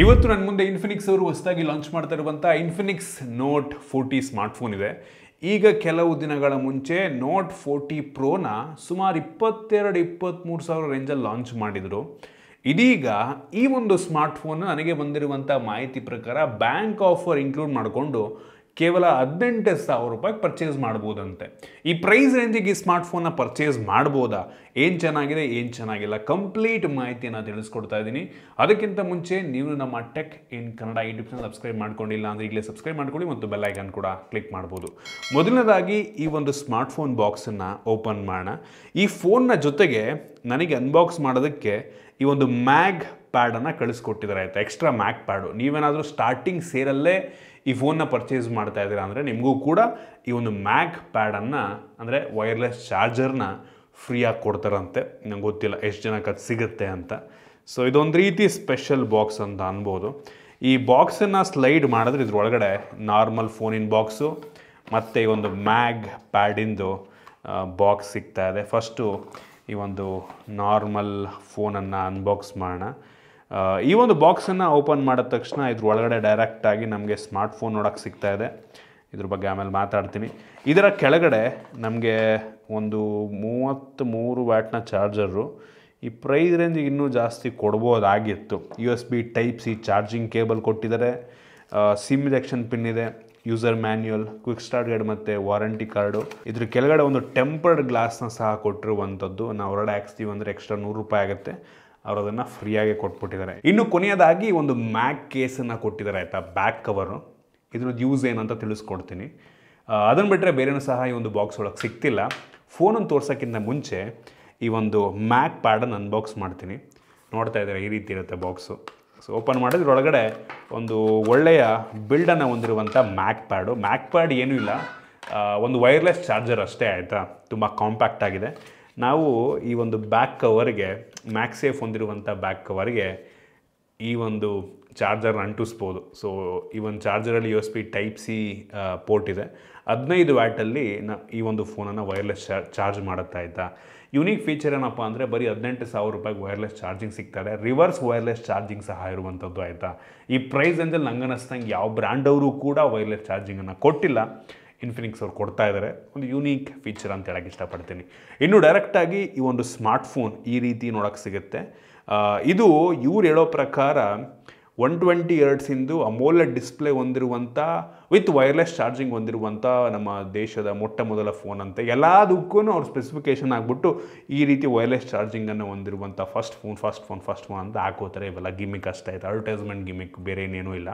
ಇವತ್ತು ನನ್ನ ಮುಂದೆ ಇನ್ಫಿನಿಕ್ಸ್ ಅವರು ಹೊಸದಾಗಿ ಲಾಂಚ್ ಮಾಡ್ತಾ ಇರುವಂಥ ಇನ್ಫಿನಿಕ್ಸ್ ನೋಟ್ 40 ಸ್ಮಾರ್ಟ್ಫೋನ್ ಇದೆ. ಈಗ ಕೆಲವು ದಿನಗಳ ಮುಂಚೆ ನೋಟ್ 40 ಪ್ರೋನ ಸುಮಾರು 22-23 ಸಾವಿರ ರೇಂಜಲ್ಲಿ ಲಾಂಚ್ ಮಾಡಿದರು. ಇದೀಗ ಈ ಒಂದು ಸ್ಮಾರ್ಟ್ಫೋನ್ ನನಗೆ ಬಂದಿರುವಂಥ ಮಾಹಿತಿ ಪ್ರಕಾರ ಬ್ಯಾಂಕ್ ಆಫರ್ ಇನ್ಕ್ಲೂಡ್ ಮಾಡಿಕೊಂಡು ಕೇವಲ 18,000 ರೂಪಾಯಿಗೆ ಪರ್ಚೇಸ್ ಮಾಡ್ಬೋದಂತೆ. ಈ ಪ್ರೈಸ್ ರೇಂಜಿಗೆ ಈ ಸ್ಮಾರ್ಟ್ಫೋನ್ನ ಪರ್ಚೇಸ್ ಮಾಡ್ಬೋದಾ, ಏನು ಚೆನ್ನಾಗಿದೆ ಏನು ಚೆನ್ನಾಗಿಲ್ಲ, ಕಂಪ್ಲೀಟ್ ಮಾಹಿತಿಯನ್ನು ತಿಳಿಸ್ಕೊಡ್ತಾ ಇದ್ದೀನಿ. ಅದಕ್ಕಿಂತ ಮುಂಚೆ ನೀವು ನಮ್ಮ tech in Kannada YouTube channel subscribe ಮಾಡ್ಕೊಂಡಿಲ್ಲ ಅಂದರೆ ಈಗಲೇ ಸಬ್ಸ್ಕ್ರೈಬ್ ಮಾಡ್ಕೊಳ್ಳಿ ಮತ್ತು ಬೆಲ್ ಐಕಾನ್ ಕೂಡ ಕ್ಲಿಕ್ ಮಾಡ್ಬೋದು. ಮೊದಲನೇದಾಗಿ ಈ ಒಂದು ಸ್ಮಾರ್ಟ್ಫೋನ್ ಬಾಕ್ಸನ್ನು ಓಪನ್ ಮಾಡೋಣ. ಈ ಫೋನ್ನ ಜೊತೆಗೆ ನನಗೆ ಅನ್ಬಾಕ್ಸ್ ಮಾಡೋದಕ್ಕೆ ಈ ಒಂದು ಮ್ಯಾಗ್ ಪ್ಯಾಡನ್ನು ಕಳಿಸ್ಕೊಟ್ಟಿದ್ದಾರೆ ಆಯಿತಾ, ಎಕ್ಸ್ಟ್ರಾ ಮ್ಯಾಗ್ ಪ್ಯಾಡು. ನೀವೇನಾದರೂ ಸ್ಟಾರ್ಟಿಂಗ್ ಸೇರಲ್ಲೇ ಈ ಫೋನ್ನ ಪರ್ಚೇಸ್ ಮಾಡ್ತಾ ಇದ್ದೀರಾ ಅಂದರೆ ನಿಮಗೂ ಕೂಡ ಈ ಒಂದು ಮ್ಯಾಗ್ ಪ್ಯಾಡನ್ನು ಅಂದರೆ ವೈರ್ಲೆಸ್ ಚಾರ್ಜರ್ನ ಫ್ರೀಯಾಗಿ ಕೊಡ್ತಾರಂತೆ. ನಂಗೆ ಗೊತ್ತಿಲ್ಲ ಎಷ್ಟು ಜನಕ್ಕೆ ಅದು ಸಿಗುತ್ತೆ ಅಂತ. ಸೊ ಇದೊಂದು ರೀತಿ ಸ್ಪೆಷಲ್ ಬಾಕ್ಸ್ ಅಂತ ಅನ್ಬೋದು. ಈ ಬಾಕ್ಸನ್ನು ಸ್ಲೈಡ್ ಮಾಡಿದ್ರೆ ಇದ್ರೊಳಗಡೆ ನಾರ್ಮಲ್ ಫೋನಿನ ಬಾಕ್ಸು ಮತ್ತು ಈ ಒಂದು ಮ್ಯಾಗ್ ಪ್ಯಾಡಿಂದು ಬಾಕ್ಸ್ ಸಿಗ್ತಾ ಇದೆ. ಫಸ್ಟು ಈ ಒಂದು ನಾರ್ಮಲ್ ಫೋನನ್ನು ಅನ್ಬಾಕ್ಸ್ ಮಾಡೋಣ. ಈ ಒಂದು ಬಾಕ್ಸನ್ನು ಓಪನ್ ಮಾಡಿದ ತಕ್ಷಣ ಇದ್ರ ಒಳಗಡೆ ಡೈರೆಕ್ಟಾಗಿ ನಮಗೆ ಸ್ಮಾರ್ಟ್ಫೋನ್ ನೋಡೋಕ್ಕೆ ಸಿಗ್ತಾ ಇದೆ. ಇದ್ರ ಬಗ್ಗೆ ಆಮೇಲೆ ಮಾತಾಡ್ತೀನಿ. ಇದರ ಕೆಳಗಡೆ ನಮಗೆ ಒಂದು 33 ವ್ಯಾಟ್ನ ಚಾರ್ಜರು. ಈ ಪ್ರೈಸ್ ರೇಂಜಿಗೆ ಇನ್ನೂ ಜಾಸ್ತಿ ಕೊಡ್ಬೋದಾಗಿತ್ತು. USB Type-C ಚಾರ್ಜಿಂಗ್ ಕೇಬಲ್ ಕೊಟ್ಟಿದ್ದಾರೆ, ಸಿಮ್ ಇಂಜೆಕ್ಷನ್ ಪಿನ್ ಇದೆ, user manual, quick start guide ಮತ್ತು ವಾರಂಟಿ ಕಾರ್ಡು. ಇದ್ರ ಕೆಳಗಡೆ ಒಂದು ಟೆಂಪರ್ಡ್ ಗ್ಲಾಸ್ನ ಸಹ ಕೊಟ್ಟಿರುವಂಥದ್ದು. ನಾವು ಹೊರಗಡೆ ಹಾಕ್ಸ್ತೀವಿ ಅಂದರೆ ಎಕ್ಸ್ಟ್ರಾ 100 ರೂಪಾಯಿ ಆಗುತ್ತೆ. ಅವರು ಅದನ್ನು ಫ್ರೀಯಾಗಿ ಕೊಟ್ಬಿಟ್ಟಿದ್ದಾರೆ. ಇನ್ನು ಕೊನೆಯದಾಗಿ ಒಂದು ಮ್ಯಾಗ್ ಕೇಸನ್ನು ಕೊಟ್ಟಿದ್ದಾರೆ ಆಯಿತಾ, ಬ್ಯಾಕ್ ಕವರು. ಇದ್ರದ್ದು ಯೂಸ್ ಏನಂತ ತಿಳಿಸ್ಕೊಡ್ತೀನಿ. ಅದನ್ನು ಬಿಟ್ಟರೆ ಬೇರೆನೂ ಸಹ ಈ ಒಂದು ಬಾಕ್ಸ್ ಒಳಗೆ ಸಿಗ್ತಿಲ್ಲ. ಫೋನನ್ನು ತೋರ್ಸೋಕ್ಕಿಂತ ಮುಂಚೆ ಈ ಒಂದು ಮ್ಯಾಗ್ ಪ್ಯಾಡನ್ನು ಅನ್ಬಾಕ್ಸ್ ಮಾಡ್ತೀನಿ. ನೋಡ್ತಾ ಇದ್ದಾರೆ, ಈ ರೀತಿ ಇರುತ್ತೆ ಬಾಕ್ಸು. ಸೊ ಓಪನ್ ಮಾಡಿದ್ರೆ ಒಳಗಡೆ ಒಂದು ಒಳ್ಳೆಯ ಬಿಲ್ಡನ್ನು ಹೊಂದಿರುವಂಥ ಮ್ಯಾಗ್ ಪ್ಯಾಡ್ ಏನೂ ಇಲ್ಲ, ಒಂದು ವೈರ್ಲೆಸ್ ಚಾರ್ಜರ್ ಅಷ್ಟೇ ಆಯಿತಾ. ತುಂಬ ಕಾಂಪ್ಯಾಕ್ಟ್ ಆಗಿದೆ. ನಾವು ಈ ಒಂದು ಬ್ಯಾಕ್ ಕವರ್ಗೆ, ಮ್ಯಾಕ್ಸೇಫ್ ಹೊಂದಿರುವಂಥ ಬ್ಯಾಕ್ ಕವರ್ಗೆ ಈ ಒಂದು ಚಾರ್ಜರ್ನ ಅಂಟಿಸ್ಬೋದು. ಸೊ ಈ ಒಂದು ಚಾರ್ಜರಲ್ಲಿ USB Type-C ಪೋರ್ಟ್ ಇದೆ. 15 ವ್ಯಾಟಲ್ಲಿ ಈ ಒಂದು ಫೋನನ್ನು ವೈರ್ಲೆಸ್ ಚಾರ್ಜ್ ಮಾಡುತ್ತಾ ಆಯಿತಾ. ಯುನೀಕ್ ಫೀಚರ್ ಏನಪ್ಪ ಅಂದರೆ ಬರೀ 18,000 ರೂಪಾಯಿಗೆ ವೈರ್ಲೆಸ್ ಚಾರ್ಜಿಂಗ್ ಸಿಗ್ತಾರೆ. ರಿವರ್ಸ್ ವೈರ್ಲೆಸ್ ಚಾರ್ಜಿಂಗ್ ಸಹ ಇರುವಂಥದ್ದು ಆಯಿತಾ. ಈ ಪ್ರೈಸ್ ರೇಂಜಲ್ಲಿ ನಂಗೆ ಅನ್ನಿಸ್ತಂಗೆ ಯಾವ ಬ್ರ್ಯಾಂಡವರು ಕೂಡ ವೈರ್ಲೆಸ್ ಚಾರ್ಜಿಂಗನ್ನು ಕೊಟ್ಟಿಲ್ಲ. ಇನ್ಫಿನಿಕ್ಸ್ ಅವ್ರು ಕೊಡ್ತಾ ಇದ್ದಾರೆ. ಒಂದು ಯೂನೀಕ್ ಫೀಚರ್ ಅಂತ ಹೇಳಕ್ಕೆ ಇಷ್ಟಪಡ್ತೀನಿ. ಇನ್ನು ಡೈರೆಕ್ಟಾಗಿ ಈ ಒಂದು ಸ್ಮಾರ್ಟ್ಫೋನ್ ಈ ರೀತಿ ನೋಡೋಕ್ಕೆ ಸಿಗುತ್ತೆ. ಇದು ಇವ್ರು ಹೇಳೋ ಪ್ರಕಾರ 120 ಹರ್ಟ್ಸಿಂದು ಅಮೋಲೆಡ್ ಡಿಸ್ಪ್ಲೇ ಹೊಂದಿರುವಂಥ ವಿತ್ ವೈರ್ಲೆಸ್ ಚಾರ್ಜಿಂಗ್ ಹೊಂದಿರುವಂಥ ನಮ್ಮ ದೇಶದ ಮೊಟ್ಟ ಮೊದಲ ಫೋನ್ ಅಂತ. ಎಲ್ಲದಕ್ಕೂ ಅವ್ರ ಸ್ಪೆಸಿಫಿಕೇಷನ್ ಆಗಿಬಿಟ್ಟು ಈ ರೀತಿ ವೈರ್ಲೆಸ್ ಚಾರ್ಜಿಂಗನ್ನು ಹೊಂದಿರುವಂಥ ಫಸ್ಟ್ ಫೋನ್ ಅಂತ ಹಾಕೋತಾರೆ. ಇವೆಲ್ಲ ಗಿಮಿಕ್ ಅಷ್ಟೇ ಆಯಿತು, ಅಡ್ವರ್ಟೈಸ್ಮೆಂಟ್ ಗಿಮಿಕ್, ಬೇರೆ ಏನೇನೂ ಇಲ್ಲ.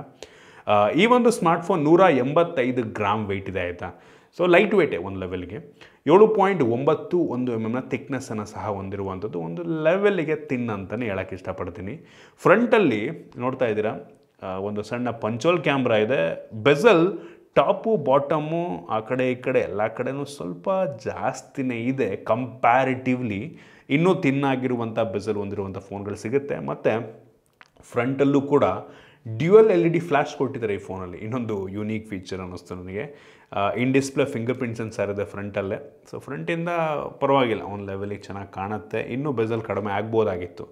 ಈ ಒಂದು ಸ್ಮಾರ್ಟ್ಫೋನ್ 185 ಗ್ರಾಮ್ ವೆಯ್ಟ್ ಇದೆ ಆಯಿತಾ. ಸೊ ಲೈಟ್ ವೆಯ್ಟೇ ಒಂದು ಲೆವೆಲ್ಗೆ. 7.91 mm ಥಿಕ್ನೆಸ್ಸನ್ನು ಸಹ ಹೊಂದಿರುವಂಥದ್ದು. ಒಂದು ಲೆವೆಲ್ಗೆ ತಿನ್ ಅಂತಲೇ ಹೇಳೋಕ್ಕೆ ಇಷ್ಟಪಡ್ತೀನಿ. ಫ್ರಂಟಲ್ಲಿ ನೋಡ್ತಾ ಇದ್ದೀರಾ ಒಂದು ಸಣ್ಣ ಪಂಚೋಲ್ ಕ್ಯಾಮ್ರಾ ಇದೆ. ಬೆಸಲ್ ಟಾಪು ಬಾಟಮು ಆ ಕಡೆ ಈ ಕಡೆ ಎಲ್ಲ ಕಡೆನೂ ಸ್ವಲ್ಪ ಜಾಸ್ತಿನೇ ಇದೆ ಕಂಪ್ಯಾರಿಟಿವ್ಲಿ. ಇನ್ನೂ ತಿನ್ನಾಗಿರುವಂಥ ಬೆಸಲ್ ಹೊಂದಿರುವಂಥ ಫೋನ್ಗಳು ಸಿಗುತ್ತೆ. ಮತ್ತು ಫ್ರಂಟಲ್ಲೂ ಕೂಡ ಡ್ಯುಯಲ್ LED ಫ್ಲ್ಯಾಶ್ ಕೊಟ್ಟಿದ್ದಾರೆ ಈ ಫೋನಲ್ಲಿ. ಇನ್ನೊಂದು ಯೂನೀಕ್ ಫೀಚರ್ ಅನ್ನಿಸ್ತು ನನಗೆ. ಇನ್ ಡಿಸ್ಪ್ಲೇ ಫಿಂಗರ್ ಪ್ರಿಂಟ್ ಸೆನ್ಸರ್ ಇದೆ ಫ್ರಂಟಲ್ಲೇ. ಸೊ ಫ್ರಂಟಿಂದ ಪರವಾಗಿಲ್ಲ, ಒಂದು ಲೆವೆಲಿಗೆ ಚೆನ್ನಾಗಿ ಕಾಣುತ್ತೆ. ಇನ್ನೂ ಬೆಸಲ್ ಕಡಿಮೆ ಆಗ್ಬೋದಾಗಿತ್ತು.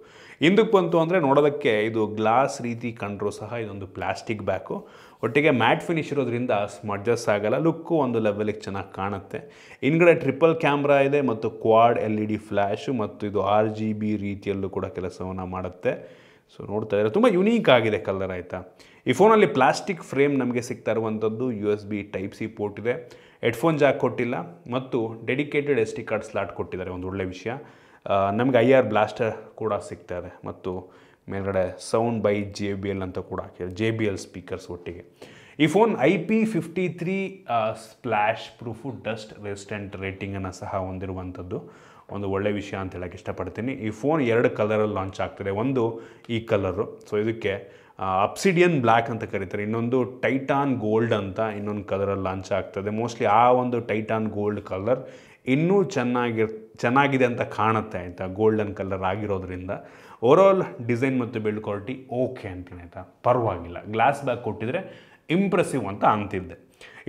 ಹಿಂದಕ್ಕೆ ಬಂತು ಅಂದರೆ ನೋಡೋದಕ್ಕೆ ಇದು ಗ್ಲಾಸ್ ರೀತಿ ಕಂಡ್ರೂ ಸಹ ಇದೊಂದು ಪ್ಲಾಸ್ಟಿಕ್ ಬ್ಯಾಕು. ಒಟ್ಟಿಗೆ ಮ್ಯಾಟ್ ಫಿನಿಶ್ ಇರೋದ್ರಿಂದ ಸ್ಮಡ್ಜಸ್ ಆಗಲ್ಲ, ಲುಕ್ಕು ಒಂದು ಲೆವೆಲಿಗೆ ಚೆನ್ನಾಗಿ ಕಾಣುತ್ತೆ. ಹಿಂದ್ಗಡೆ ಟ್ರಿಪಲ್ ಕ್ಯಾಮ್ರಾ ಇದೆ ಮತ್ತು ಕ್ವಾಡ್ LED ಫ್ಲ್ಯಾಶು ಮತ್ತು ಇದು RGB ರೀತಿಯಲ್ಲೂ ಕೂಡ ಕೆಲಸವನ್ನು ಮಾಡುತ್ತೆ. ಸೊ ನೋಡ್ತಾ ಇದ್ದಾರೆ, ತುಂಬ ಯುನೀಕ್ ಆಗಿದೆ ಕಲರ್ ಆಯಿತಾ. ಈ ಫೋನಲ್ಲಿ ಪ್ಲಾಸ್ಟಿಕ್ ಫ್ರೇಮ್ ನಮಗೆ ಸಿಗ್ತಾ ಇರುವಂಥದ್ದು. USB Type-C ಪೋರ್ಟ್ ಇದೆ, ಹೆಡ್ಫೋನ್ ಜಾಕ್ ಕೊಟ್ಟಿಲ್ಲ ಮತ್ತು ಡೆಡಿಕೇಟೆಡ್ SD ಕಾರ್ಡ್ ಸ್ಲಾಟ್ ಕೊಟ್ಟಿದ್ದಾರೆ. ಒಂದು ಒಳ್ಳೆ ವಿಷಯ. ನಮಗೆ IR ಬ್ಲಾಸ್ಟರ್ ಕೂಡ ಸಿಗ್ತಾ ಇದೆ ಮತ್ತು ಮೇಲ್ಗಡೆ ಸೌಂಡ್ ಬೈ JBL ಅಂತ ಕೂಡ ಹಾಕಿದ್ದಾರೆ, JBL ಸ್ಪೀಕರ್ಸ್ ಒಟ್ಟಿಗೆ. ಈ phone IP53 splash proof dust resistant ರೇಟಿಂಗನ್ನು ಸಹ ಹೊಂದಿರುವಂಥದ್ದು. ಒಂದು ಒಳ್ಳೆ ವಿಷಯ ಅಂತ ಹೇಳಕ್ಕೆ ಇಷ್ಟಪಡ್ತೀನಿ. ಈ ಫೋನ್ 2 ಕಲರಲ್ಲಿ ಲಾಂಚ್ ಆಗ್ತಿದೆ. ಒಂದು ಈ ಕಲರು, ಸೊ ಇದಕ್ಕೆ ಅಬ್ಸಿಡಿಯನ್ ಬ್ಲ್ಯಾಕ್ ಅಂತ ಕರೀತಾರೆ. ಇನ್ನೊಂದು ಟೈಟಾನ್ ಗೋಲ್ಡ್ ಅಂತ ಇನ್ನೊಂದು ಕಲರಲ್ಲಿ ಲಾಂಚ್ ಆಗ್ತದೆ. ಮೋಸ್ಟ್ಲಿ ಆ ಒಂದು ಟೈಟಾನ್ ಗೋಲ್ಡ್ ಕಲರ್ ಇನ್ನೂ ಚೆನ್ನಾಗಿದೆ ಅಂತ ಕಾಣುತ್ತೆ ಆಯಿತಾ, ಗೋಲ್ಡನ್ ಕಲರ್ ಆಗಿರೋದ್ರಿಂದ. ಓವರಾಲ್ ಡಿಸೈನ್ ಮತ್ತು ಬಿಲ್ಡ್ ಕ್ವಾಲಿಟಿ ಓಕೆ ಅಂತೀನಿ ಆಯಿತಾ, ಪರವಾಗಿಲ್ಲ. ಗ್ಲಾಸ್ ಬ್ಯಾಕ್ ಕೊಟ್ಟಿದ್ರೆ ಇಂಪ್ರೆಸಿವ್ ಅಂತ ಅಂತಿದ್ದೆ.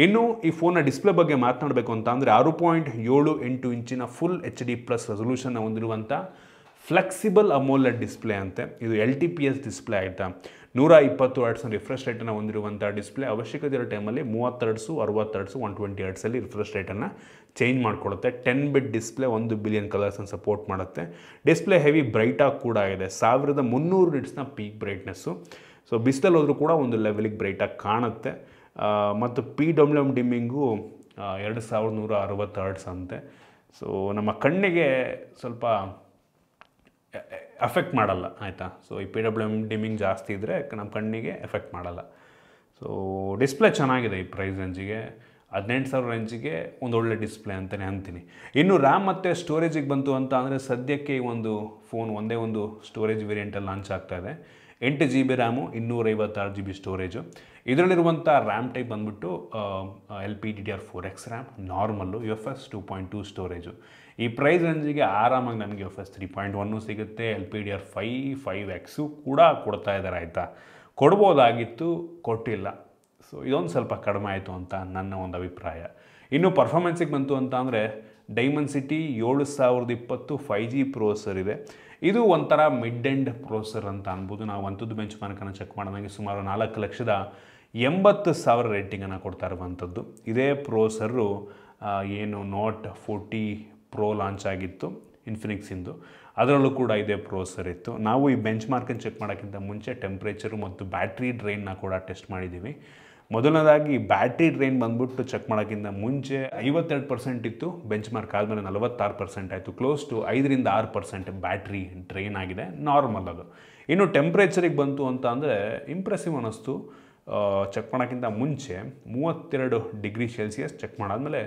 ಇನ್ನು ಈ ಫೋನ್ನ ಡಿಸ್ಪ್ಲೇ ಬಗ್ಗೆ ಮಾತನಾಡಬೇಕು ಅಂತ ಅಂದರೆ 6.78 ಇಂಚಿನ ಫುಲ್ HD+ ರೆಸೊಲ್ಯೂಷನ್ನ ಹೊಂದಿರುವಂಥ ಫ್ಲೆಕ್ಸಿಬಲ್ ಅಮೋಲೆಡ್ ಡಿಸ್ಪ್ಲೇ ಅಂತೆ. ಇದು LTPS ಡಿಸ್ಪ್ಲೇ ಆಯಿತಾ. 120 ಹರ್ಟ್ಸ್ನ ರಿಫ್ರೆಶ್ ರೇಟನ್ನು ಹೊಂದಿರುವಂಥ ಡಿಸ್ಪ್ಲೇ ಅವಶ್ಯಕತೆ ಇರೋ ಟೈಮಲ್ಲಿ 30 ಹರ್ಟ್ಸು 60 ಹರ್ಟ್ಸು 120 ಹರ್ಟ್ಸಲ್ಲಿ ರಿಫ್ರೆಶ್ ರೇಟನ್ನು ಚೇಂಜ್ ಮಾಡಿಕೊಡುತ್ತೆ. 10 ಬಿಟ್ ಡಿಸ್ಪ್ಲೇ 1 ಬಿಲಿಯನ್ ಕಲರ್ಸನ್ನು ಸಪೋರ್ಟ್ ಮಾಡುತ್ತೆ. ಡಿಸ್ಪ್ಲೇ ಹೆವಿ ಬ್ರೈಟಾಗಿ ಕೂಡ ಇದೆ, 1300 ನಿಟ್ಸ್ನ ಪೀಕ್ ಬ್ರೈಟ್ನೆಸ್ಸು. ಸೊ ಬಿಸಿಲಲ್ಲಿ ಹೋದರೂ ಕೂಡ ಒಂದು ಲೆವೆಲಿಗೆ ಬ್ರೈಟಾಗಿ ಕಾಣುತ್ತೆ. ಮತ್ತು PWM ಡಿಮ್ಮಿಂಗು 2160 ಹರ್ಟ್ಸ್ ಅಂತೆ. ಸೊ ನಮ್ಮ ಕಣ್ಣಿಗೆ ಸ್ವಲ್ಪ ಎಫೆಕ್ಟ್ ಮಾಡಲ್ಲ ಆಯಿತಾ. ಸೊ ಈ PWM ಡಿಮ್ಮಿಂಗ್ ಜಾಸ್ತಿ ಇದ್ದರೆ ನಮ್ಮ ಕಣ್ಣಿಗೆ ಎಫೆಕ್ಟ್ ಮಾಡಲ್ಲ. ಸೊ ಡಿಸ್ಪ್ಲೇ ಚೆನ್ನಾಗಿದೆ ಈ ಪ್ರೈಸ್ ರೇಂಜಿಗೆ, 18,000 ರೇಂಜಿಗೆ ಒಂದು ಒಳ್ಳೆ ಡಿಸ್ಪ್ಲೇ ಅಂತಲೇ ಅಂತೀನಿ. ಇನ್ನು ರ್ಯಾಮ್ ಮತ್ತು ಸ್ಟೋರೇಜಿಗೆ ಬಂತು ಅಂತ ಅಂದರೆ ಸದ್ಯಕ್ಕೆ ಈ ಒಂದು ಫೋನ್ ಒಂದೇ ಒಂದು ಸ್ಟೋರೇಜ್ ವೇರಿಯಂಟಲ್ಲಿ ಲಾಂಚ್ ಆಗ್ತಾಯಿದೆ. 8 GB ರ್ಯಾಮು, 256 GB ಸ್ಟೋರೇಜು. ಇದರಲ್ಲಿರುವಂಥ ರ್ಯಾಮ್ ಟೈಪ್ ಬಂದ್ಬಿಟ್ಟು LPDDR4X RAM, normal, UFS 2.2 storage. ಈ ಪ್ರೈಸ್ ರೇಂಜಿಗೆ ಆರಾಮಾಗಿ ನಮಗೆ UFS 3.1 ಸಿಗುತ್ತೆ, LPDDR5 5X ಕೂಡ ಕೊಡ್ತಾ ಇದ್ದಾರೆ ಆಯಿತಾ. ಕೊಡ್ಬೋದಾಗಿತ್ತು, ಕೊಟ್ಟಿಲ್ಲ. ಸೊ ಇದೊಂದು ಸ್ವಲ್ಪ ಕಡಿಮೆ ಆಯಿತು ಅಂತ ನನ್ನ ಒಂದು ಅಭಿಪ್ರಾಯ. ಇನ್ನು ಪರ್ಫಾರ್ಮೆನ್ಸಿಗೆ ಬಂತು ಅಂತ ಅಂದರೆ ಡೈಮೆನ್ಸಿಟಿ 7020 5G ಪ್ರೊಸೆಸರ್ ಇದೆ. ಇದು ಒಂಥರ ಮಿಡ್ ಎಂಡ್ ಪ್ರೊಸೆಸರ್ ಅಂತ ಅನ್ಬೋದು. ನಾವು ಅಂಥದ್ದು ಬೆಂಚ್ ಮಾರ್ಕನ್ನು ಚೆಕ್ ಮಾಡಿದಂಗೆ ಸುಮಾರು 4,80,000 ರೇಟಿಂಗನ್ನು ಕೊಡ್ತಾ ಇರುವಂಥದ್ದು. ಇದೇ ಪ್ರೊಸೆಸರು ಏನು ನೋಟ್ 40 ಪ್ರೋ ಲಾಂಚ್ ಆಗಿತ್ತು ಇನ್ಫಿನಿಕ್ಸಿಂದು, ಅದರಲ್ಲೂ ಕೂಡ ಇದೇ ಪ್ರೊಸೆಸರ್ ಇತ್ತು. ನಾವು ಈ ಬೆಂಚ್ ಮಾರ್ಕನ್ನು ಚೆಕ್ ಮಾಡೋಕ್ಕಿಂತ ಮುಂಚೆ ಟೆಂಪ್ರೇಚರು ಮತ್ತು ಬ್ಯಾಟ್ರಿ ಡ್ರೈನ್ನ ಕೂಡ ಟೆಸ್ಟ್ ಮಾಡಿದ್ದೀವಿ. ಮೊದಲನೇದಾಗಿ ಬ್ಯಾಟ್ರಿ ಡ್ರೈನ್ ಬಂದ್ಬಿಟ್ಟು ಚೆಕ್ ಮಾಡೋಕ್ಕಿಂತ ಮುಂಚೆ 52% ಇತ್ತು, ಬೆಂಚ್ ಮಾರ್ಕ್ ಆದಮೇಲೆ 46% ಆಯಿತು. ಕ್ಲೋಸ್ ಟು 5ರಿಂದ 6% ಬ್ಯಾಟ್ರಿ ಡ್ರೈನ್ ಆಗಿದೆ, ನಾರ್ಮಲ್ ಅದು. ಇನ್ನು ಟೆಂಪ್ರೇಚರಿಗೆ ಬಂತು ಅಂತ ಅಂದರೆ ಇಂಪ್ರೆಸಿವ್ ಅನ್ನಿಸ್ತು. ಚೆಕ್ ಮಾಡೋಕ್ಕಿಂತ ಮುಂಚೆ 32 ಡಿಗ್ರಿ ಸೆಲ್ಸಿಯಸ್, ಚೆಕ್ ಮಾಡಾದಮೇಲೆ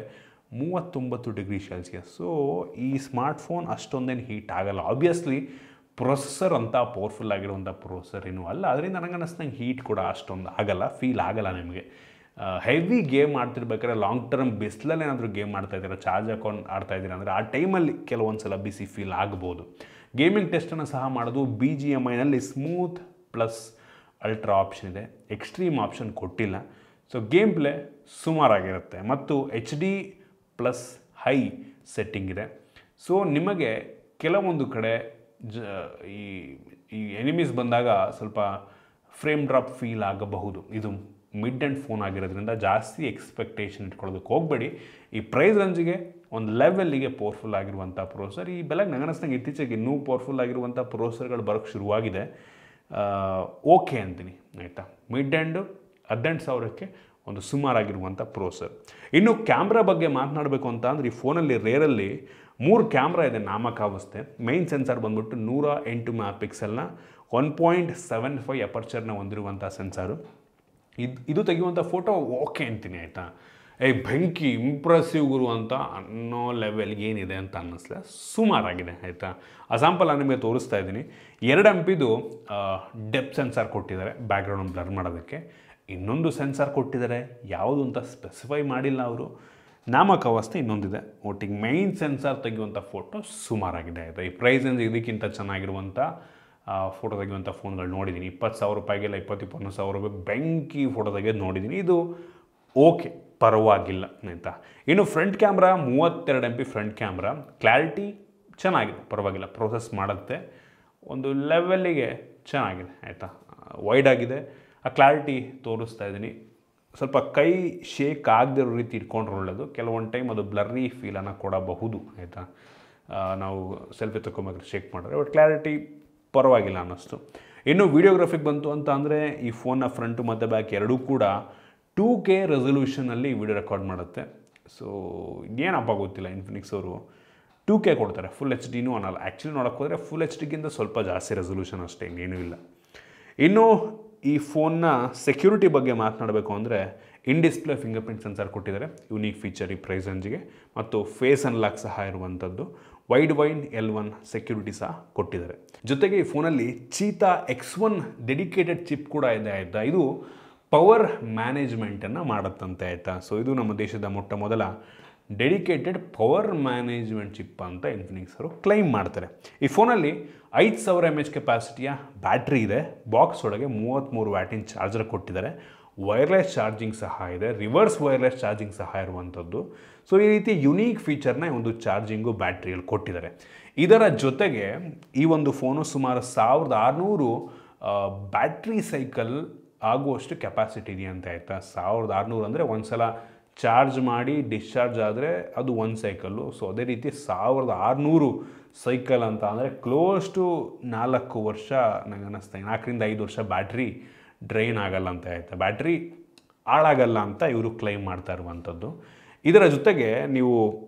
39 ಡಿಗ್ರಿ ಸೆಲ್ಸಿಯಸ್. ಸೊ ಈ ಸ್ಮಾರ್ಟ್ಫೋನ್ ಅಷ್ಟೊಂದೇನು ಹೀಟ್ ಆಗಲ್ಲ. ಆಬ್ವಿಯಸ್ಲಿ ಪ್ರೊಸೆಸರ್ ಅಂತ ಪವರ್ಫುಲ್ ಆಗಿರುವಂಥ ಪ್ರೊಸೆಸರ್ ಏನೂ ಅಲ್ಲ, ಅದರಿಂದ ನನಗೆ ಅನ್ನಿಸ್ದಂಗೆ ಹೀಟ್ ಕೂಡ ಅಷ್ಟೊಂದು ಆಗಲ್ಲ, ಫೀಲ್ ಆಗಲ್ಲ ನಿಮಗೆ. ಹೆವಿ ಗೇಮ್ ಆಡ್ತಿರ್ಬೇಕಾದ್ರೆ ಲಾಂಗ್ ಟರ್ಮ್ ಬಿಸಿಲಲ್ಲಿ ಏನಾದರೂ ಗೇಮ್ ಆಡ್ತಾಯಿದ್ದೀರಾ, ಚಾರ್ಜ್ ಹಾಕೊಂಡು ಆಡ್ತಾಯಿದ್ದೀರಾ ಅಂದರೆ ಆ ಟೈಮಲ್ಲಿ ಕೆಲವೊಂದು ಸಲ ಬಿಸಿ ಫೀಲ್ ಆಗ್ಬೋದು. ಗೇಮಿಂಗ್ ಟೆಸ್ಟನ್ನು ಸಹ ಮಾಡೋದು BGMIನಲ್ಲಿ ಸ್ಮೂತ್ ಪ್ಲಸ್ ಅಲ್ಟ್ರಾ ಆಪ್ಷನ್ ಇದೆ, ಎಕ್ಸ್ಟ್ರೀಮ್ ಆಪ್ಷನ್ ಕೊಟ್ಟಿಲ್ಲ. ಸೊ ಗೇಮ್ ಪ್ಲೇ ಸುಮಾರಾಗಿರುತ್ತೆ ಮತ್ತು HD ಪ್ಲಸ್ ಹೈ ಸೆಟ್ಟಿಂಗ್ ಇದೆ. ಸೊ ನಿಮಗೆ ಕೆಲವೊಂದು ಕಡೆ ಈ ಎನಿಮೀಸ್ ಬಂದಾಗ ಸ್ವಲ್ಪ ಫ್ರೇಮ್ ಡ್ರಾಪ್ ಫೀಲ್ ಆಗಬಹುದು. ಇದು ಮಿಡ್ ಆ್ಯಂಡ್ ಫೋನ್ ಆಗಿರೋದ್ರಿಂದ ಜಾಸ್ತಿ ಎಕ್ಸ್ಪೆಕ್ಟೇಷನ್ ಇಟ್ಕೊಳ್ಳೋದಕ್ಕೆ ಹೋಗಬೇಡಿ. ಈ ಪ್ರೈಸ್ ರೇಂಜಿಗೆ ಒಂದು ಲೆವೆಲ್ಲಿಗೆ ಪವರ್ಫುಲ್ ಆಗಿರುವಂಥ ಪ್ರೊಸೆಸರ್. ಈ ಬೆಲೆಗೆ ನನಗೆ ಅನ್ನಿಸ್ದಂಗೆ ಇತ್ತೀಚೆಗೆ ಇನ್ನೂ ಪವರ್ಫುಲ್ ಆಗಿರುವಂಥ ಪ್ರೊಸೆಸರ್ಗಳು ಬರೋಕ್ಕೆ ಶುರುವಾಗಿದೆ. ಓಕೆ ಅಂತೀನಿ ಆಯಿತಾ. ಮಿಡ್ ಆ್ಯಂಡು 18,000ಕ್ಕೆ ಒಂದು ಸುಮಾರಾಗಿರುವಂಥ ಪ್ರೊಸೆಸರ್. ಇನ್ನು ಕ್ಯಾಮ್ರಾ ಬಗ್ಗೆ ಮಾತನಾಡಬೇಕು ಅಂತ ಅಂದರೆ ಈ ಫೋನಲ್ಲಿ ರೇರಲ್ಲಿ 3 ಕ್ಯಾಮ್ರಾ ಇದೆ ನಾಮಕಾವಸ್ಥೆ. ಮೈನ್ ಸೆನ್ಸಾರ್ ಬಂದ್ಬಿಟ್ಟು 108 ಮೆಗಾಪಿಕ್ಸೆಲ್ನ 1.75 ಅಪರ್ಚರ್ನ ಹೊಂದಿರುವಂಥ ಸೆನ್ಸಾರು. ಇದು ತೆಗೆಯುವಂಥ ಫೋಟೋ ಓಕೆ ಅಂತೀನಿ ಆಯಿತಾ. ಬೆಂಕಿ ಇಂಪ್ರೆಸಿವ್ ಗುರು ಅಂತ ಅನ್ನೋ ಲೆವೆಲ್ಗೆ ಏನಿದೆ ಅಂತ ಅನ್ನಿಸ್ಲೆ ಸುಮಾರಾಗಿದೆ ಆಯಿತಾ. ಆ ಸ್ಯಾಂಪಲ್ ನಾನು ನಿಮಗೆ ತೋರಿಸ್ತಾ ಇದ್ದೀನಿ. 2 MPದು ಡೆಪ್ತ್ ಸೆನ್ಸಾರ್ ಕೊಟ್ಟಿದ್ದಾರೆ ಬ್ಯಾಕ್ಗ್ರೌಂಡ್ ಬ್ಲರ್ ಮಾಡೋದಕ್ಕೆ. ಇನ್ನೊಂದು ಸೆನ್ಸಾರ್ ಕೊಟ್ಟಿದ್ದಾರೆ, ಯಾವುದು ಅಂತ ಸ್ಪೆಸಿಫೈ ಮಾಡಿಲ್ಲ ಅವರು. ನಾಮಕಾವಸ್ಥೆ ಇನ್ನೊಂದಿದೆ. ಒಟ್ಟಿಗೆ ಮೈನ್ ಸೆನ್ಸಾರ್ ತೆಗೆಯುವಂಥ ಫೋಟೋ ಸುಮಾರಾಗಿದೆ ಆಯಿತಾ. ಈ ಪ್ರೈಸಿಂದ ಇದಕ್ಕಿಂತ ಚೆನ್ನಾಗಿರುವಂಥ ಫೋಟೋ ತೆಗೆಯುವಂಥ ಫೋನ್ಗಳು ನೋಡಿದ್ದೀನಿ. 20,000 ರೂಪಾಯಿಗೆಲ್ಲ 21,000 ರೂಪಾಯಿ ಬೆಂಕಿ ಫೋಟೋ ತೆಗೆಯೋದು ನೋಡಿದ್ದೀನಿ. ಇದು ಓಕೆ, ಪರವಾಗಿಲ್ಲ ಆಯಿತಾ. ಇನ್ನು front camera 32 MP front camera, clarity ಚೆನ್ನಾಗಿದೆ, ಪರವಾಗಿಲ್ಲ, ಪ್ರೊಸೆಸ್ ಮಾಡುತ್ತೆ, ಒಂದು ಲೆವೆಲ್ಲಿಗೆ ಚೆನ್ನಾಗಿದೆ ಆಯಿತಾ. ವೈಡ್ ಆಗಿದೆ. ಆ ಕ್ಲಾರಿಟಿ ತೋರಿಸ್ತಾ ಇದ್ದೀನಿ. ಸ್ವಲ್ಪ ಕೈ ಶೇಕ್ ಆಗದಿರೋ ರೀತಿ ಇಟ್ಕೊಂಡ್ರೆ ಒಳ್ಳೆಯದು. ಕೆಲವೊಂದು ಟೈಮ್ ಅದು ಬ್ಲರ್ರಿ ಫೀಲನ್ನು ಕೊಡಬಹುದು ಆಯಿತಾ. ನಾವು ಸೆಲ್ಫಿ ತಗೊಂಬೇಕಾದ್ರೆ ಶೇಕ್ ಮಾಡಿದ್ರೆ ಬಟ್ ಕ್ಲಾರಿಟಿ ಪರವಾಗಿಲ್ಲ ಅನ್ನಿಸ್ತು. ಇನ್ನು ವೀಡಿಯೋಗ್ರಫಿಗೆ ಬಂತು ಅಂತ ಅಂದರೆ ಈ ಫೋನ್ನ ಫ್ರಂಟು ಮತ್ತು ಬ್ಯಾಕ್ ಎರಡೂ ಕೂಡ 2K ರೆಸೊಲ್ಯೂಷನಲ್ಲಿ ವಿಡಿಯೋ ರೆಕಾರ್ಡ್ ಮಾಡುತ್ತೆ. ಸೊ ಏನಪ್ಪ ಗೊತ್ತಿಲ್ಲ, ಇನ್ಫಿನಿಕ್ಸ್ ಅವರು 2K ಕೊಡ್ತಾರೆ, ಫುಲ್ HD ಅನ್ನಲ್ಲ. ಆ್ಯಕ್ಚುಲಿ ನೋಡೋಕೆ ಹೋದರೆ ಫುಲ್ HDಗಿಂತ ಸ್ವಲ್ಪ ಜಾಸ್ತಿ ರೆಸೊಲ್ಯೂಷನ್ ಅಷ್ಟೇ, ಇನ್ನೇನೂ ಇಲ್ಲ. ಇನ್ನು ಈ ಫೋನ್ನ ಸೆಕ್ಯೂರಿಟಿ ಬಗ್ಗೆ ಮಾತನಾಡಬೇಕು ಅಂದರೆ in display finger print sensor ಕೊಟ್ಟಿದ್ದಾರೆ, ಯುನೀಕ್ ಫೀಚರ್ ಈ ಪ್ರೈಸ್ ರೇಂಜಿಗೆ. ಮತ್ತು ಫೇಸ್ ಅನ್ಲಾಕ್ ಸಹ ಇರುವಂಥದ್ದು. ವೈಡ್ ವೈನ್ L1 ಸೆಕ್ಯೂರಿಟಿ ಸಹ ಕೊಟ್ಟಿದ್ದಾರೆ. ಜೊತೆಗೆ ಈ ಫೋನಲ್ಲಿ ಚೀತಾ X1 ಡೆಡಿಕೇಟೆಡ್ ಚಿಪ್ ಕೂಡ ಇದೆ ಆಯಿತಾ. ಇದು ಪವರ್ ಮ್ಯಾನೇಜ್ಮೆಂಟನ್ನು ಮಾಡುತ್ತಂತೆ ಆಯಿತಾ. ಸೊ ಇದು ನಮ್ಮ ದೇಶದ ಮೊಟ್ಟ ಮೊದಲ ಡೆಡಿಕೇಟೆಡ್ ಪವರ್ ಮ್ಯಾನೇಜ್ಮೆಂಟ್ ಚಿಪ್ ಅಂತ ಇನ್ಫಿನಿಕ್ಸ್ ಅವರು ಕ್ಲೈಮ್ ಮಾಡ್ತಾರೆ. ಈ ಫೋನಲ್ಲಿ 5000 mAh ಕೆಪಾಸಿಟಿಯ ಬ್ಯಾಟ್ರಿ ಇದೆ. ಬಾಕ್ಸ್ ಒಳಗೆ 33 ವ್ಯಾಟಿನ ಚಾರ್ಜರ್ ಕೊಟ್ಟಿದ್ದಾರೆ. ವೈರ್ಲೆಸ್ ಚಾರ್ಜಿಂಗ್ ಸಹ ಇದೆ, ರಿವರ್ಸ್ ವೈರ್ಲೆಸ್ ಚಾರ್ಜಿಂಗ್ ಸಹ ಇರುವಂಥದ್ದು. ಸೊ ಈ ರೀತಿ ಯುನೀಕ್ ಫೀಚರ್ನ ಒಂದು ಚಾರ್ಜಿಂಗು ಬ್ಯಾಟ್ರಿಯಲ್ಲಿ ಕೊಟ್ಟಿದ್ದಾರೆ. ಇದರ ಜೊತೆಗೆ ಈ ಒಂದು ಫೋನು ಸುಮಾರು 1600 ಬ್ಯಾಟ್ರಿ ಸೈಕಲ್ ಆಗುವಷ್ಟು ಕೆಪಾಸಿಟಿ ಇದೆಯಂತೆ ಆಯಿತಾ. 1600 ಅಂದರೆ ಒಂದು ಸಲ ಚಾರ್ಜ್ ಮಾಡಿ ಡಿಸ್ಚಾರ್ಜ್ ಆದರೆ ಅದು ಒಂದು ಸೈಕಲ್ಲು. ಸೊ ಅದೇ ರೀತಿ 1600 ಸೈಕಲ್ ಅಂತ ಅಂದರೆ ಕ್ಲೋಸ್ ಟು 4 ವರ್ಷ ನಂಗೆ ಅನ್ನಿಸ್ತಾ 4ರಿಂದ 5 ವರ್ಷ ಬ್ಯಾಟ್ರಿ ಡ್ರೈನ್ ಆಗಲ್ಲ ಅಂತ ಆಯಿತಾ, ಬ್ಯಾಟ್ರಿ ಹಾಳಾಗಲ್ಲ ಅಂತ ಇವರು ಕ್ಲೈಮ್ ಮಾಡ್ತಾ ಇರುವಂಥದ್ದು. ಇದರ ಜೊತೆಗೆ ನೀವು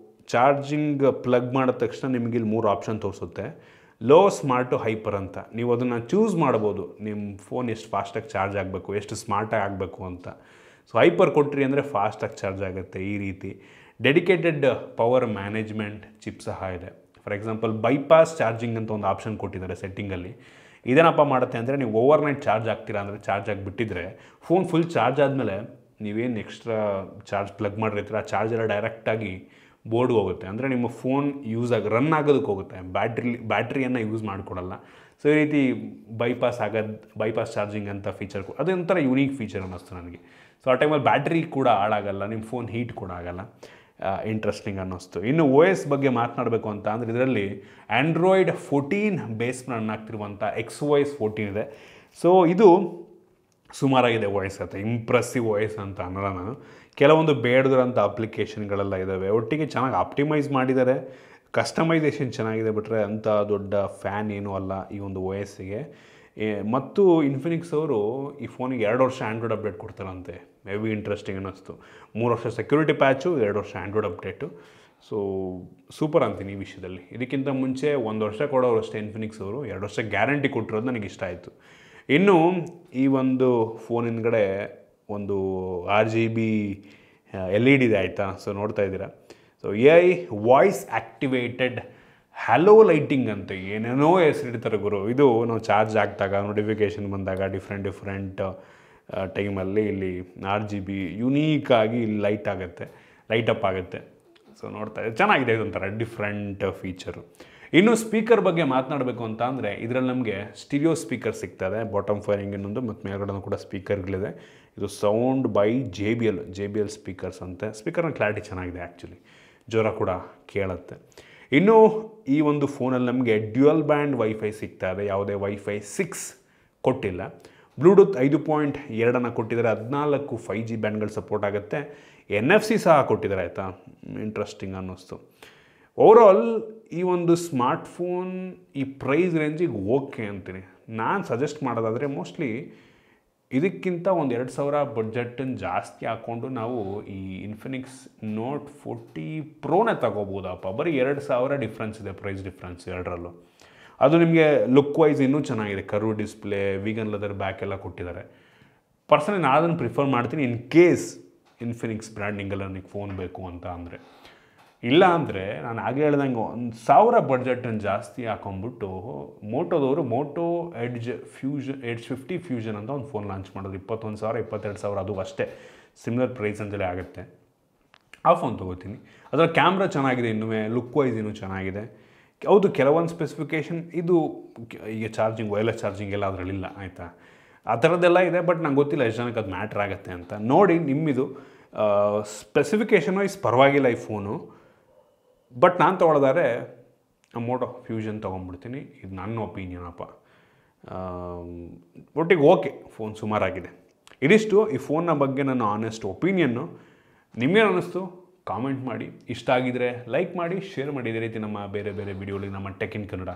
ಚಾರ್ಜಿಂಗ್ ಪ್ಲಗ್ ಮಾಡಿದ ತಕ್ಷಣ ನಿಮಗೆ ಇಲ್ಲಿ 3 ಆಪ್ಷನ್ ತೋರಿಸುತ್ತೆ. ಲೋ, ಸ್ಮಾರ್ಟು, ಹೈಪರ್ ಅಂತ. ನೀವು ಅದನ್ನು ಚೂಸ್ ಮಾಡ್ಬೋದು, ನಿಮ್ಮ ಫೋನ್ ಎಷ್ಟು ಫಾಸ್ಟಾಗಿ ಚಾರ್ಜ್ ಆಗಬೇಕು, ಎಷ್ಟು ಸ್ಮಾರ್ಟಾಗಿ ಆಗಬೇಕು ಅಂತ. ಸೊ ಹೈಪರ್ ಕೊಟ್ರಿ ಅಂದರೆ ಫಾಸ್ಟಾಗಿ ಚಾರ್ಜ್ ಆಗುತ್ತೆ ಈ ರೀತಿ. ಡೆಡಿಕೇಟೆಡ್ ಪವರ್ ಮ್ಯಾನೇಜ್ಮೆಂಟ್ ಚಿಪ್ ಸಹ ಇದೆ. ಫಾರ್ ಎಕ್ಸಾಂಪಲ್ ಬೈಪಾಸ್ ಚಾರ್ಜಿಂಗ್ ಅಂತ ಒಂದು ಆಪ್ಷನ್ ಕೊಟ್ಟಿದ್ದಾರೆ ಸೆಟ್ಟಿಂಗಲ್ಲಿ. ಇದೇನಪ್ಪ ಮಾಡುತ್ತೆ ಅಂದರೆ ನೀವು ಓವರ್ನೈಟ್ ಚಾರ್ಜ್ ಆಗ್ತೀರಾ ಅಂದರೆ ಚಾರ್ಜ್ ಆಗಿಬಿಟ್ಟಿದ್ರೆ ಫೋನ್ ಫುಲ್ ಚಾರ್ಜ್ ಆದಮೇಲೆ ನೀವೇನು ಎಕ್ಸ್ಟ್ರಾ ಚಾರ್ಜ್ ಪ್ಲಗ್ ಮಾಡಿರ್ತೀರ ಆ ಚಾರ್ಜ್ ಎಲ್ಲ ಡೈರೆಕ್ಟಾಗಿ ಬೋರ್ಡ್ಗೆ ಹೋಗುತ್ತೆ. ಅಂದರೆ ನಿಮ್ಮ ಫೋನ್ ರನ್ ಆಗೋದಕ್ಕೆ ಹೋಗುತ್ತೆ, ಬ್ಯಾಟ್ರಿಯನ್ನು ಯೂಸ್ ಮಾಡಿಕೊಡಲ್ಲ. ಸೊ ಈ ರೀತಿ ಬೈಪಾಸ್ ಚಾರ್ಜಿಂಗ್ ಅಂತ ಫೀಚರ್ ಅದೊಂಥರ ಯುನೀಕ್ ಫೀಚರ್ ಅನ್ನಿಸ್ತು ನನಗೆ. ಸೊ ಆ ಟೈಮಲ್ಲಿ ಬ್ಯಾಟ್ರಿ ಕೂಡ ಹಾಳಾಗಲ್ಲ, ನಿಮ್ಮ ಫೋನ್ ಹೀಟ್ ಕೂಡ ಆಗಲ್ಲ. ಇಂಟ್ರೆಸ್ಟಿಂಗ್ ಅನ್ನಿಸ್ತು. ಇನ್ನು OS ಬಗ್ಗೆ ಮಾತನಾಡಬೇಕು ಅಂತ ಅಂದರೆ ಇದರಲ್ಲಿ ಆ್ಯಂಡ್ರಾಯ್ಡ್ 14 ಬೇಸ್ ರನ್ ಆಗ್ತಿರುವಂಥ XOS 14 ಇದೆ. ಸೊ ಇದು ಸುಮಾರಾಗಿದೆ OS ಅಂತ, ಇಂಪ್ರೆಸಿವ್ OS ಅಂತ ಅನ್ನೋಲ್ಲ ನಾನು. ಕೆಲವೊಂದು ಬೇಡದಿರೋಂಥ ಅಪ್ಲಿಕೇಶನ್ಗಳೆಲ್ಲ ಇದ್ದಾವೆ, ಒಟ್ಟಿಗೆ ಚೆನ್ನಾಗಿ ಆಪ್ಟಿಮೈಸ್ ಮಾಡಿದ್ದಾರೆ, ಕಸ್ಟಮೈಸೇಷನ್ ಚೆನ್ನಾಗಿದೆ. ಬಿಟ್ಟರೆ ಅಂಥ ದೊಡ್ಡ ಫ್ಯಾನ್ ಏನೂ ಅಲ್ಲ ಈ ಒಂದು OSಗೆ. ಮತ್ತು ಇನ್ಫಿನಿಕ್ಸ್ ಅವರು ಈ ಫೋನಿಗೆ 2 ವರ್ಷ ಆ್ಯಂಡ್ರಾಯ್ಡ್ ಅಪ್ಡೇಟ್ ಕೊಡ್ತಾರಂತೆ. ಹೆವಿ ಇಂಟ್ರೆಸ್ಟಿಂಗ್ ಅನ್ನಿಸ್ತು. 3 ವರ್ಷ ಸೆಕ್ಯೂರಿಟಿ ಪ್ಯಾಚು, 2 ವರ್ಷ ಆ್ಯಂಡ್ರಾಯ್ಡ್ ಅಪ್ಡೇಟು. ಸೊ ಸೂಪರ್ ಅಂತೀನಿ ಈ ವಿಷಯದಲ್ಲಿ. ಇದಕ್ಕಿಂತ ಮುಂಚೆ 1 ವರ್ಷ ಕೊಡೋರು ಅಷ್ಟೇ ಇನ್ಫಿನಿಕ್ಸ್ ಅವರು, 2 ವರ್ಷ ಗ್ಯಾರಂಟಿ ಕೊಟ್ಟಿರೋದು ನನಗೆ ಇಷ್ಟ ಆಯಿತು. ಇನ್ನು ಈ ಒಂದು ಫೋನ್ ಹಿಂದ್ಗಡೆ ಒಂದು RGB LED ಇದೆ ಆಯಿತಾ. ಸೊ ನೋಡ್ತಾ ಇದ್ದೀರಾ. So AI voice activated hello lighting ಅಂತ ಏನೇನೋ ಹೆಸರಿಡ್ತಾರೆ ಗುರು. ಇದು ನಾವು ಚಾರ್ಜ್ ಆಗ್ತಾಗ ನೋಟಿಫಿಕೇಷನ್ ಬಂದಾಗ ಡಿಫ್ರೆಂಟ್ ಟೈಮಲ್ಲಿ ಇಲ್ಲಿ RGB ಯುನೀಕಾಗಿ ಇಲ್ಲಿ ಲೈಟ್ ಅಪ್ ಆಗುತ್ತೆ. ಸೊ ನೋಡ್ತಾ ಇದೆ, ಚೆನ್ನಾಗಿದೆ, ಇದೊಂಥರ ಡಿಫ್ರೆಂಟ್ ಫೀಚರು. ಇನ್ನು ಸ್ಪೀಕರ್ ಬಗ್ಗೆ ಮಾತನಾಡಬೇಕು ಅಂತ ಅಂದರೆ ಇದರಲ್ಲಿ ನಮಗೆ ಸ್ಟಿರಿಯೋ ಸ್ಪೀಕರ್ ಸಿಗ್ತದೆ, ಬಾಟಮ್ ಫೈರಿಂಗ್ ಇನ್ನೊಂದು, ಮತ್ತು ಮೇಲ್ಗಡೆ ಕೂಡ ಸ್ಪೀಕರ್ಗಳಿದೆ. ಇದು ಸೌಂಡ್ ಬೈ JBL ಸ್ಪೀಕರ್ಸ್ ಅಂತೆ. ಸ್ಪೀಕರ್ನ ಕ್ಲಾರಿಟಿ ಚೆನ್ನಾಗಿದೆ ಆ್ಯಕ್ಚುಲಿ, ಜ್ವರ ಕೂಡ ಕೇಳುತ್ತೆ. ಇನ್ನು ಈ ಒಂದು ಫೋನಲ್ಲಿ ನಮಗೆ ಡ್ಯುಯಲ್ ಬ್ಯಾಂಡ್ ವೈಫೈ ಸಿಗ್ತಾ ಇದೆ, ಯಾವುದೇ ವೈಫೈ 6 ಕೊಟ್ಟಿಲ್ಲ. ಬ್ಲೂಟೂತ್ 5.2 ಕೊಟ್ಟಿದ್ದಾರೆ, 14 5G ಬ್ಯಾಂಡ್ಗಳು ಸಪೋರ್ಟ್ ಆಗುತ್ತೆ. NFC ಸಹ ಕೊಟ್ಟಿದ್ದಾರೆ ಆಯಿತಾ. ಇಂಟ್ರೆಸ್ಟಿಂಗ್ ಅನ್ನಿಸ್ತು. ಓವರಾಲ್ ಈ ಒಂದು ಸ್ಮಾರ್ಟ್ಫೋನ್ ಈ ಪ್ರೈಸ್ ರೇಂಜಿಗೆ ಓಕೆ ಅಂತೀನಿ. ನಾನು ಸಜೆಸ್ಟ್ ಮಾಡೋದಾದರೆ ಮೋಸ್ಟ್ಲಿ ಇದಕ್ಕಿಂತ ಒಂದು 2000 ಬಡ್ಜೆಟನ್ನು ಜಾಸ್ತಿ ಹಾಕ್ಕೊಂಡು ನಾವು ಈ ಇನ್ಫಿನಿಕ್ಸ್ ನೋಟ್ 40 ಪ್ರೋನೇ ತಗೋಬೋದಪ್ಪ. ಬರೀ 2000 ಡಿಫ್ರೆನ್ಸ್ ಇದೆ, ಪ್ರೈಸ್ ಡಿಫ್ರೆನ್ಸ್ ಎರಡರಲ್ಲೂ. ಅದು ನಿಮಗೆ ಲುಕ್ ವೈಸ್ ಇನ್ನೂ ಚೆನ್ನಾಗಿದೆ, curve display, vegan leather back ಎಲ್ಲ ಕೊಟ್ಟಿದ್ದಾರೆ. ಪರ್ಸನಲಿ ನಾನು ಅದನ್ನು ಪ್ರಿಫರ್ ಮಾಡ್ತೀನಿ ಇನ್ ಕೇಸ್ ಇನ್ಫಿನಿಕ್ಸ್ ಬ್ರ್ಯಾಂಡಿಂಗಲ್ಲಿ ನನಗೆ ಫೋನ್ ಬೇಕು ಅಂತ ಅಂದರೆ. ಇಲ್ಲ ಅಂದರೆ ನಾನು ಹಾಗೆ ಹೇಳ್ದಂಗೆ 1000 ಬಡ್ಜೆಟನ್ನು ಜಾಸ್ತಿ ಹಾಕೊಂಡ್ಬಿಟ್ಟು ಮೋಟೋ ಎಡ್ಜ್ 50 ಫ್ಯೂಷನ್ ಅಂತ ಒಂದು ಫೋನ್ ಲಾಂಚ್ ಮಾಡೋದು. 21,000 22,000 ಅದು ಅಷ್ಟೇ, ಸಿಮಿಲರ್ ಪ್ರೈಸ್ ಅಂತಲೇ ಆಗುತ್ತೆ. ಆ ಫೋನ್ ತೊಗೋತೀನಿ. ಅದರ ಕ್ಯಾಮ್ರಾ ಚೆನ್ನಾಗಿದೆ, ಇನ್ನೂ ಲುಕ್ ವೈಸ್ ಇನ್ನೂ ಚೆನ್ನಾಗಿದೆ. ಹೌದು, ಕೆಲವೊಂದು ಸ್ಪೆಸಿಫಿಕೇಷನ್ ಇದು ಈಗ ಚಾರ್ಜಿಂಗ್, ವೈರ್ಲೆಸ್ ಚಾರ್ಜಿಂಗ್ ಎಲ್ಲ ಅದರಲ್ಲಿಲ್ಲ ಆಯಿತಾ. ಆ ಥರದ್ದೆಲ್ಲ ಇದೆ. ಬಟ್ ನಂಗೆ ಗೊತ್ತಿಲ್ಲ ಎಷ್ಟು ಜನಕ್ಕೆ ಅದು ಮ್ಯಾಟ್ರ್ ಆಗುತ್ತೆ ಅಂತ. ನೋಡಿ, ನಿಮ್ಮಿದು ಸ್ಪೆಸಿಫಿಕೇಷನ್ ವೈಸ್ ಪರವಾಗಿಲ್ಲ ಈ ಫೋನು. ಬಟ್ ನಾನು ತೊಗೊಳೋದಾದ್ರೆ ಮೋಟೋ ಫ್ಯೂಷನ್ ತೊಗೊಂಡ್ಬಿಡ್ತೀನಿ. ಇದು ನನ್ನ ಒಪಿನಿಯನ್ ಅಪ್ಪ. ಒಟ್ಟಿಗೆ ಓಕೆ, ಫೋನ್ ಸುಮಾರಾಗಿದೆ. ಇದಿಷ್ಟು ಈ ಫೋನ್ನ ಬಗ್ಗೆ ನನ್ನ ಆನೆಸ್ಟ್ ಒಪಿನಿಯನ್ನು. ನಿಮಗೇನು ಅನ್ನಿಸ್ತು ಕಾಮೆಂಟ್ ಮಾಡಿ. ಇಷ್ಟ ಆಗಿದರೆ ಲೈಕ್ ಮಾಡಿ, ಶೇರ್ ಮಾಡಿ. ಇದೇ ರೀತಿ ನಮ್ಮ ಬೇರೆ ವಿಡಿಯೋಗಳಿಗೆ ನಮ್ಮ tech in Kannada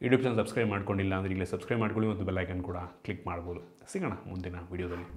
YouTube channel subscribe ಮಾಡ್ಕೊಂಡಿಲ್ಲ ಅಂದರೆ ಈಗಲೇ ಸಬ್ಸ್ಕ್ರೈಬ್ ಮಾಡ್ಕೊಳ್ಳಿ, ಮತ್ತು ಬೆಲ್ ಐಕನ್ ಕೂಡ ಕ್ಲಿಕ್ ಮಾಡ್ಬೋದು. ಸಿಗೋಣ ಮುಂದಿನ ವಿಡಿಯೋದಲ್ಲಿ.